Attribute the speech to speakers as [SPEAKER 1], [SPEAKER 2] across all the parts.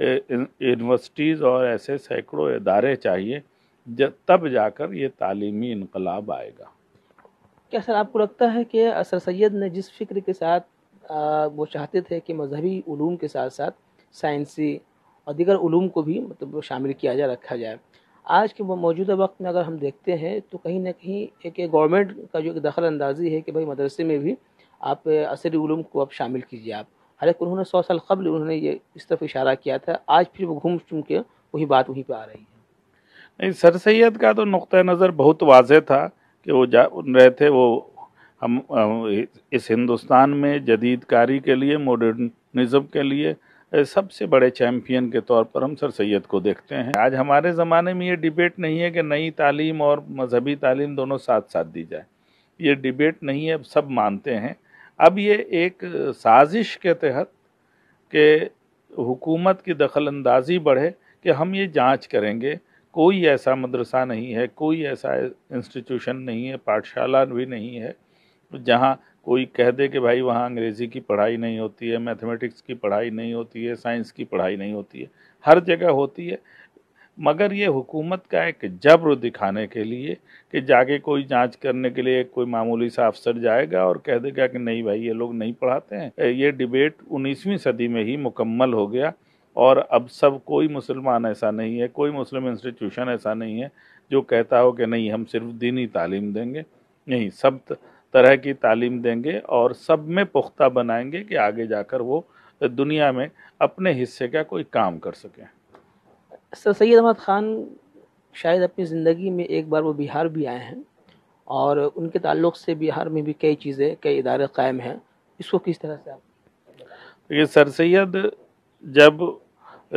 [SPEAKER 1] Universities اور ایسے سینکڑوں ادارے چاہیے تب جا کر یہ تعلیمی انقلاب آئے گا۔
[SPEAKER 2] کیا سر آپ کو لگتا ہے کہ سر سید نے جس فکر کے ساتھ وہ چاہتے تھے کہ مذہبی علوم کے ساتھ ساتھ سائنسی اور دیگر علوم کو بھی مطلب شامل کیا جائے، رکھا جائے، آج کے موجودہ وقت میں اگر ہم دیکھتے ہیں تو کہیں نہ کہیں ایک گورنمنٹ کا جو دخل اندازی ہے کہ بھائی مدرسے میں بھی آپ عصری علوم کو اب شامل کیجیے آپ، حالانکہ انہوں نے 100 سال قبل انہوں نے یہ اس طرف اشارہ کیا تھا، آج پھر وہ گھوم چم کے وہی بات وہیں پہ آ رہی ہے۔
[SPEAKER 1] نہیں، سر سید کا تو نقطہ نظر بہت واضح تھا کہ وہ رہے تھے، وہ ہم اس ہندوستان میں جدید کاری کے لیے، ماڈرنزم کے لیے سب سے بڑے چیمپئن کے طور پر ہم سر سید کو دیکھتے ہیں۔ آج ہمارے زمانے میں یہ ڈیبیٹ نہیں ہے کہ نئی تعلیم اور مذہبی تعلیم دونوں ساتھ ساتھ دی جائے، یہ ڈیبیٹ نہیں ہے، اب سب مانتے ہیں۔ اب یہ ایک سازش کے تحت کہ حکومت کی دخل اندازی بڑھے کہ ہم یہ جانچ کریں گے، کوئی ایسا مدرسہ نہیں ہے، کوئی ایسا انسٹیٹیوشن نہیں ہے، پاٹھشالہ بھی نہیں ہے جہاں کوئی کہہ دے کہ بھائی وہاں انگریزی کی پڑھائی نہیں ہوتی ہے، میتھمیٹکس کی پڑھائی نہیں ہوتی ہے، سائنس کی پڑھائی نہیں ہوتی ہے، ہر جگہ ہوتی ہے، مگر یہ حکومت کا ایک جبر دکھانے کے لیے کہ جا کے کوئی جانچ کرنے کے لیے کوئی معمولی سا افسر جائے گا اور کہہ دے گا کہ نہیں بھائی یہ لوگ نہیں پڑھاتے ہیں۔ یہ ڈیبیٹ 19ویں صدی میں ہی مکمل ہو گیا، اور اب سب کوئی مسلمان ایسا نہیں ہے، کوئی مسلم انسٹیٹیوشن ایسا نہیں ہے جو کہتا ہو کہ نہیں ہم صرف دینی تعلیم دیں گے، نہیں، سب طرح کی تعلیم دیں گے اور سب میں پختہ بنائیں گے کہ آگے جا کر وہ دنیا میں اپنے حصے کا کوئی کام کر سکیں۔
[SPEAKER 2] سر سید احمد خان شاید اپنی زندگی میں ایک بار وہ بہار بھی آئے ہیں، اور ان کے تعلق سے بہار میں بھی کئی چیزیں، کئی ادارے قائم ہیں، اس کو کس طرح سے آپ؟
[SPEAKER 1] یہ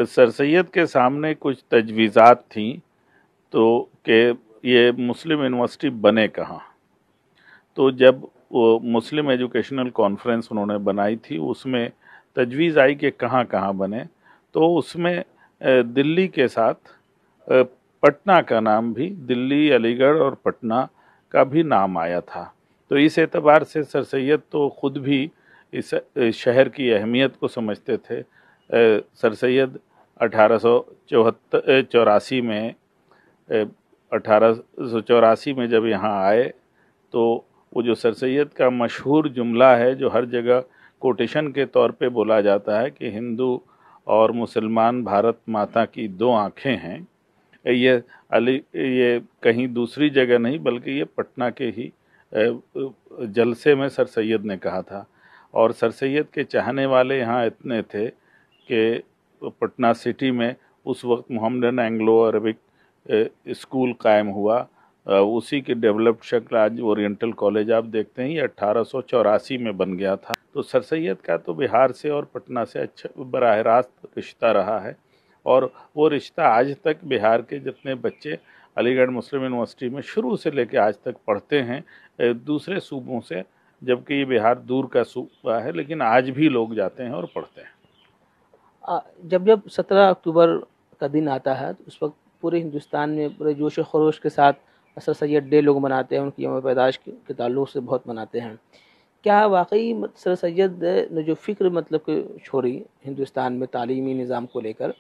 [SPEAKER 1] سر سید کے سامنے کچھ تجویزات تھیں تو کہ یہ مسلم یونیورسٹی بنے کہاں، تو جب وہ مسلم ایجوکیشنل کانفرنس انہوں نے بنائی تھی، اس میں تجویز آئی کہ کہاں کہاں بنے، تو اس میں دلی کے ساتھ پٹنہ کا نام بھی، دلی، علی گڑھ اور پٹنہ کا بھی نام آیا تھا۔ تو اس اعتبار سے سر سید تو خود بھی اس شہر کی اہمیت کو سمجھتے تھے۔ سر سید 1884 میں جب یہاں آئے تو وہ جو سر سید کا مشہور جملہ ہے جو ہر جگہ کوٹیشن کے طور پہ بولا جاتا ہے کہ ہندو اور مسلمان بھارت ماتا کی دو آنکھیں ہیں، یہ کہیں دوسری جگہ نہیں بلکہ یہ پٹنہ کے ہی جلسے میں سر سید نے کہا تھا۔ اور سر سید کے چاہنے والے یہاں اتنے تھے کہ پٹنہ سٹی میں اس وقت محمدن اینگلو عربک اسکول قائم ہوا، اسی کی ڈیولپڈ شکل آج اورینٹل کالج آپ دیکھتے ہیں، یہ 1884 میں بن گیا تھا۔ تو سر سید کا تو بہار سے اور پٹنہ سے اچھا براہ راست رشتہ رہا ہے، اور وہ رشتہ آج تک بہار کے جتنے بچے علی گڑھ مسلم یونیورسٹی میں شروع سے لے کے آج تک پڑھتے ہیں دوسرے صوبوں سے، جبکہ یہ بہار دور کا صوبہ ہے، لیکن آج بھی لوگ جاتے ہیں اور پڑھتے ہیں۔
[SPEAKER 2] جب 17 اکتوبر کا دن آتا ہے تو اس وقت پورے ہندوستان میں پورے جوش و خروش کے ساتھ سر سید ڈے لوگ مناتے ہیں، ان کی یوم پیدائش کے تعلق سے بہت مناتے ہیں۔ کیا واقعی سر سید نے جو فکر مطلب کہ چھوڑی ہندوستان میں تعلیمی نظام کو لے کر،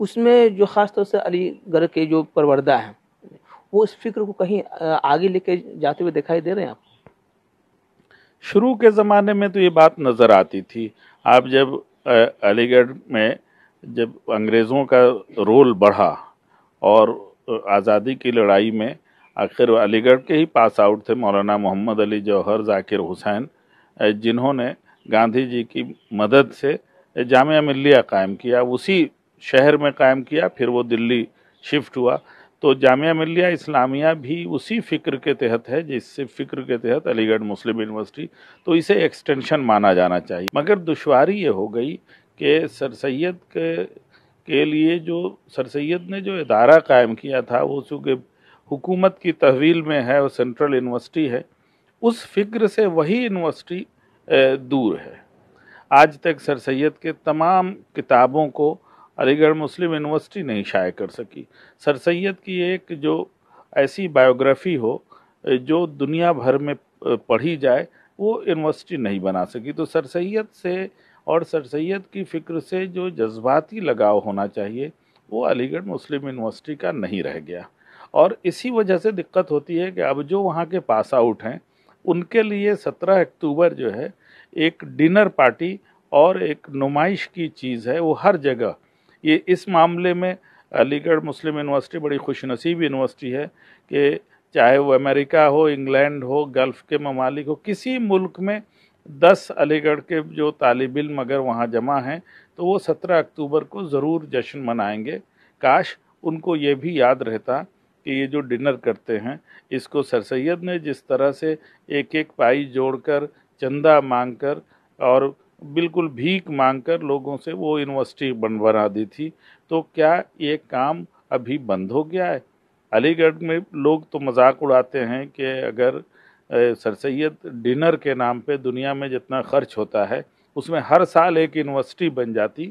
[SPEAKER 2] اس میں جو خاص طور سے علی گڑھ کے جو پروردہ ہیں وہ اس فکر کو کہیں آگے لے کے جاتے ہوئے دکھائی دے رہے ہیں آپ؟
[SPEAKER 1] شروع کے زمانے میں تو یہ بات نظر آتی تھی۔ آپ جب علی گڑھ میں جب انگریزوں کا رول بڑھا اور آزادی کی لڑائی میں آخر علی گڑھ کے ہی پاس آؤٹ تھے مولانا محمد علی جوہر، ذاکر حسین، جنہوں نے گاندھی جی کی مدد سے جامعہ ملیہ قائم کیا، اسی شہر میں قائم کیا، پھر وہ دلی شفٹ ہوا۔ تو جامعہ ملیہ اسلامیہ بھی اسی فکر کے تحت ہے جس سے فکر کے تحت علی گڑھ مسلم یونیورسٹی، تو اسے ایکسٹینشن مانا جانا چاہیے۔ مگر دشواری یہ ہو گئی کہ سر سید کے لیے جو سر سید نے جو ادارہ قائم کیا تھا وہ چونکہ حکومت کی تحویل میں ہے اور سینٹرل یونیورسٹی ہے، اس فکر سے وہی یونیورسٹی دور ہے۔ آج تک سر سید کے تمام کتابوں کو علی گڑھ مسلم یونیورسٹی نہیں شائع کر سکی۔ سر سید کی ایک جو ایسی بایوگرافی ہو جو دنیا بھر میں پڑھی جائے وہ یونیورسٹی نہیں بنا سکی۔ تو سر سید سے اور سر سید کی فکر سے جو جذباتی لگاؤ ہونا چاہیے وہ علی گڑھ مسلم یونیورسٹی کا نہیں رہ گیا، اور اسی وجہ سے دقت ہوتی ہے کہ اب جو وہاں کے پاس آؤٹ ہیں ان کے لیے 17 اکتوبر جو ہے ایک ڈنر پارٹی اور ایک نمائش کی چیز ہے، وہ ہر جگہ۔ یہ اس معاملے میں علی گڑھ مسلم یونیورسٹی بڑی خوش نصیب یونیورسٹی ہے کہ چاہے وہ امریکہ ہو، انگلینڈ ہو، گلف کے ممالک ہو، کسی ملک میں 10 علی گڑھ کے جو طالب علم اگر وہاں جمع ہیں تو وہ 17 اکتوبر کو ضرور جشن منائیں گے۔ کاش ان کو یہ بھی یاد رہتا کہ یہ جو ڈنر کرتے ہیں اس کو سر سید نے جس طرح سے ایک ایک پائی جوڑ کر، چندہ مانگ کر اور بالکل بھیک مانگ کر لوگوں سے وہ یونیورسٹی بنا دی تھی، تو کیا یہ کام ابھی بند ہو گیا ہے؟ علی گڑھ میں لوگ تو مذاق اڑاتے ہیں کہ اگر سر سید ڈنر کے نام پہ دنیا میں جتنا خرچ ہوتا ہے اس میں ہر سال ایک یونیورسٹی بن جاتی۔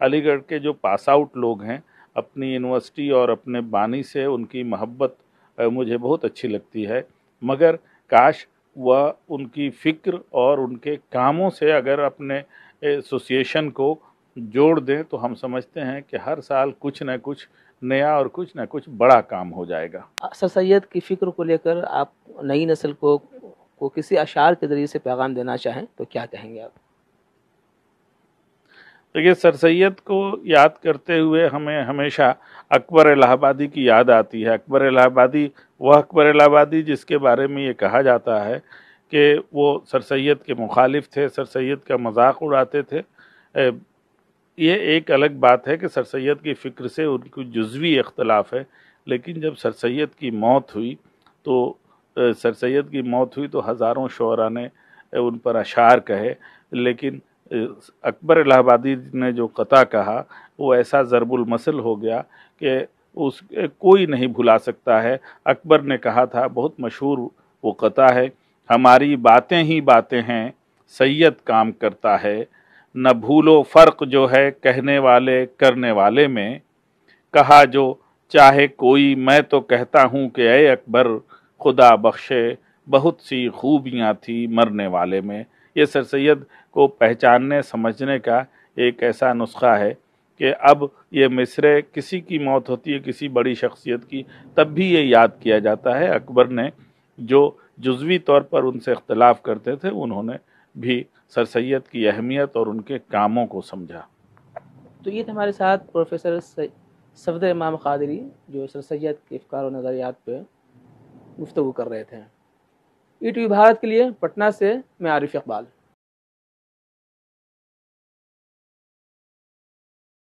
[SPEAKER 1] علی گڑھ کے جو پاس آؤٹ لوگ ہیں اپنی یونیورسٹی اور اپنے بانی سے ان کی محبت مجھے بہت اچھی لگتی ہے، مگر کاش وہ ان کی فکر اور ان کے کاموں سے اگر اپنے ایسوسیشن کو جوڑ دیں تو ہم سمجھتے ہیں کہ ہر سال کچھ نہ کچھ نیا اور کچھ نہ کچھ بڑا کام ہو جائے گا۔
[SPEAKER 2] سر سید کی فکر کو لے کر آپ نئی نسل کو کسی اشعار کے ذریعے سے پیغام دینا چاہیں تو کیا کہیں گے آپ؟
[SPEAKER 1] دیکھیے، سر سید کو یاد کرتے ہوئے ہمیں ہمیشہ اکبر الہ آبادی کی یاد آتی ہے۔ اکبر الہ آبادی وہ اکبر الہ آبادی جس کے بارے میں یہ کہا جاتا ہے کہ وہ سر سید کے مخالف تھے، سر سید کا مذاق اڑاتے تھے۔ یہ ایک الگ بات ہے کہ سر سید کی فکر سے ان کی جزوی اختلاف ہے، لیکن جب سر سید کی موت ہوئی تو ہزاروں شعراء نے ان پر اشعار کہے، لیکن اکبر الہ آبادی نے جو قطع کہا وہ ایسا ضرب المثل ہو گیا کہ اس کوئی نہیں بھلا سکتا ہے۔ اکبر نے کہا تھا، بہت مشہور وہ قطع ہے، ہماری باتیں ہی باتیں ہیں، سید کام کرتا ہے، نہ بھولو فرق جو ہے کہنے والے کرنے والے میں، کہا جو چاہے کوئی میں تو کہتا ہوں کہ اے اکبر خدا بخشے بہت سی خوبیاں تھی مرنے والے میں۔ یہ سر سید کو پہچاننے سمجھنے کا ایک ایسا نسخہ ہے کہ اب یہ مصرعے کسی کی موت ہوتی ہے، کسی بڑی شخصیت کی، تب بھی یہ یاد کیا جاتا ہے اکبر نے جو جزوی طور پر ان سے اختلاف کرتے تھے انہوں نے بھی سر سید کی اہمیت اور ان کے کاموں کو سمجھا۔
[SPEAKER 2] تو یہ تھے ہمارے ساتھ پروفیسر صفدر امام قادری جو سر سید کے افکار و نظریات پہ گفتگو کر رہے تھے۔ ETV بھارت کے لیے پٹنہ سے میں عارف اقبال۔